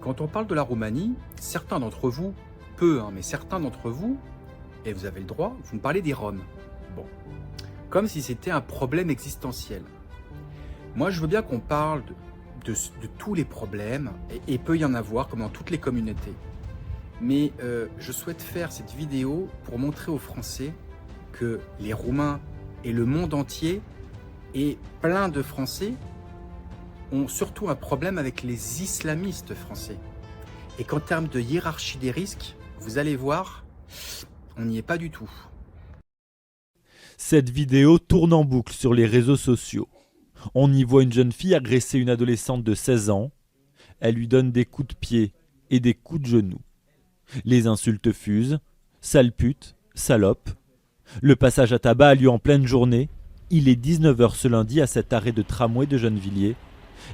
Quand on parle de la Roumanie, certains d'entre vous, peu, mais certains d'entre vous, et vous avez le droit, vous me parlez des Roms. Bon, comme si c'était un problème existentiel. Moi, je veux bien qu'on parle de tous les problèmes, et peut y en avoir, comme dans toutes les communautés. Mais je souhaite faire cette vidéo pour montrer aux Français que les Roumains et le monde entier, et plein de Français, ont surtout un problème avec les islamistes français. Et qu'en termes de hiérarchie des risques, vous allez voir, on n'y est pas du tout. Cette vidéo tourne en boucle sur les réseaux sociaux. On y voit une jeune fille agresser une adolescente de 16 ans. Elle lui donne des coups de pied et des coups de genoux. Les insultes fusent. Sale pute, salope. Le passage à tabac a lieu en pleine journée. Il est 19 h ce lundi à cet arrêt de tramway de Gennevilliers.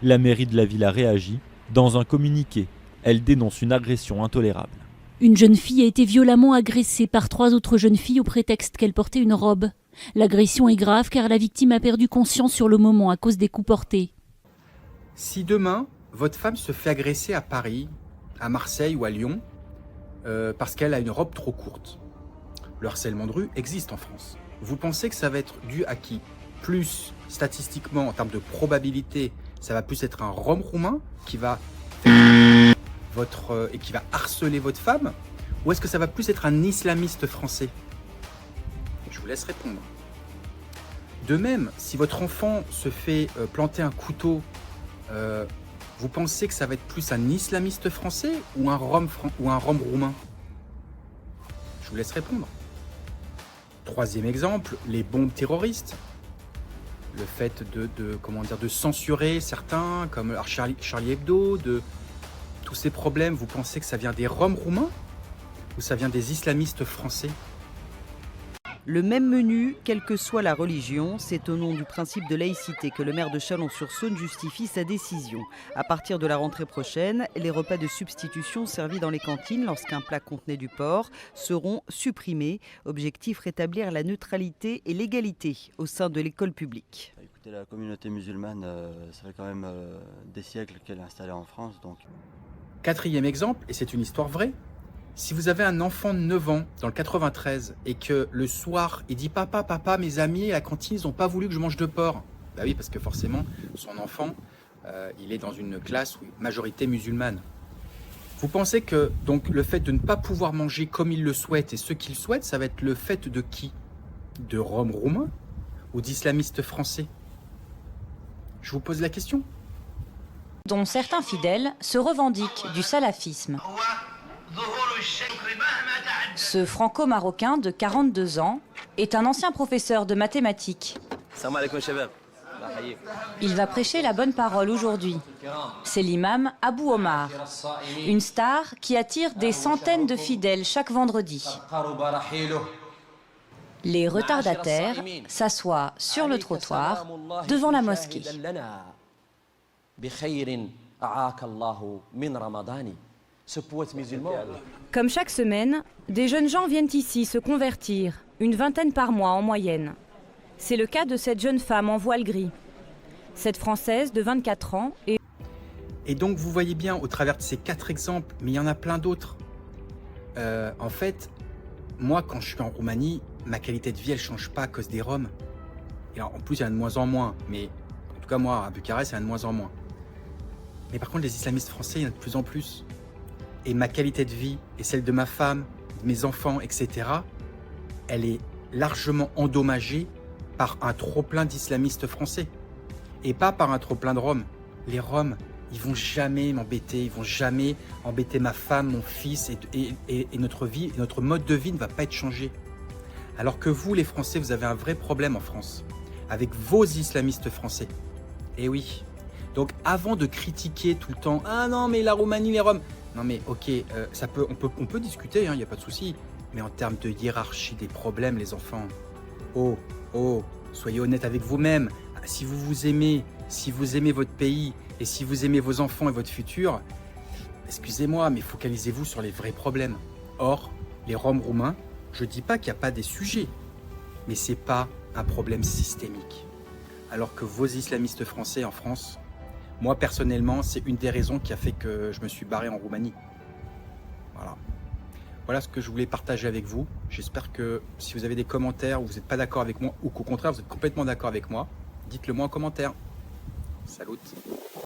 La mairie de la ville a réagi. Dans un communiqué, elle dénonce une agression intolérable. Une jeune fille a été violemment agressée par 3 autres jeunes filles au prétexte qu'elle portait une robe. L'agression est grave car la victime a perdu conscience sur le moment à cause des coups portés. Si demain, votre femme se fait agresser à Paris, à Marseille ou à Lyon, parce qu'elle a une robe trop courte, le harcèlement de rue existe en France. Vous pensez que ça va être dû à qui? Plus statistiquement, en termes de probabilité, ça va plus être un Rom roumain qui va et qui va harceler votre femme, ou est-ce que ça va plus être un islamiste français? Je vous laisse répondre. De même, si votre enfant se fait planter un couteau, vous pensez que ça va être plus un islamiste français ou un Rom roumain? Je vous laisse répondre. Troisième exemple, les bombes terroristes. Le fait de censurer certains, comme Charlie Hebdo, de tous ces problèmes, vous pensez que ça vient des Roms roumains ou ça vient des islamistes français? Le même menu, quelle que soit la religion, c'est au nom du principe de laïcité que le maire de Chalon-sur-Saône justifie sa décision. À partir de la rentrée prochaine, les repas de substitution servis dans les cantines lorsqu'un plat contenait du porc seront supprimés. Objectif, rétablir la neutralité et l'égalité au sein de l'école publique. Écoutez, la communauté musulmane, ça fait quand même des siècles qu'elle est installée en France. Donc... Quatrième exemple, et c'est une histoire vraie. Si vous avez un enfant de 9 ans dans le 93 et que le soir, il dit « Papa, mes amis à la cantine, ils n'ont pas voulu que je mange de porc ». Bah oui, parce que forcément, son enfant, il est dans une classe majorité musulmane. Vous pensez que donc le fait de ne pas pouvoir manger comme il le souhaite et ce qu'il souhaite, ça va être le fait de qui? De Roms roumains ou d'islamistes français? Je vous pose la question. Dont certains fidèles se revendiquent du salafisme. Ce franco-marocain de 42 ans est un ancien professeur de mathématiques. Il va prêcher la bonne parole aujourd'hui. C'est l'imam Abou Omar, une star qui attire des centaines de fidèles chaque vendredi. Les retardataires s'assoient sur le trottoir devant la mosquée. Comme chaque semaine, des jeunes gens viennent ici se convertir, une vingtaine par mois en moyenne. C'est le cas de cette jeune femme en voile gris. Cette Française de 24 ans est... Et donc vous voyez bien au travers de ces 4 exemples, mais il y en a plein d'autres. En fait, moi quand je suis en Roumanie, ma qualité de vie elle change pas à cause des Roms. Et alors, en plus il y en a de moins en moins, mais en tout cas moi à Bucarest il y en a de moins en moins. Mais par contre les islamistes français il y en a de plus en plus. Et ma qualité de vie et celle de ma femme, de mes enfants, etc., elle est largement endommagée par un trop-plein d'islamistes français. Et pas par un trop-plein de Roms. Les Roms, ils vont jamais m'embêter, ils vont jamais embêter ma femme, mon fils, et notre vie, notre mode de vie ne va pas être changé. Alors que vous, les Français, vous avez un vrai problème en France, avec vos islamistes français. Et oui. Donc avant de critiquer tout le temps, ah non mais la Roumanie, les Roms, non mais ok, on peut discuter, il n'y a pas de souci. Mais en termes de hiérarchie des problèmes, les enfants, oh, soyez honnêtes avec vous-même. Si vous vous aimez, si vous aimez votre pays et si vous aimez vos enfants et votre futur, excusez-moi, mais focalisez-vous sur les vrais problèmes. Or, les Roms roumains, je ne dis pas qu'il n'y a pas des sujets, mais ce n'est pas un problème systémique. Alors que vos islamistes français en France, Moi, personnellement, c'est une des raisons qui a fait que je me suis barré en Roumanie. Voilà. Voilà ce que je voulais partager avec vous. J'espère que si vous avez des commentaires où vous n'êtes pas d'accord avec moi ou qu'au contraire vous êtes complètement d'accord avec moi, dites-le moi en commentaire. Salut.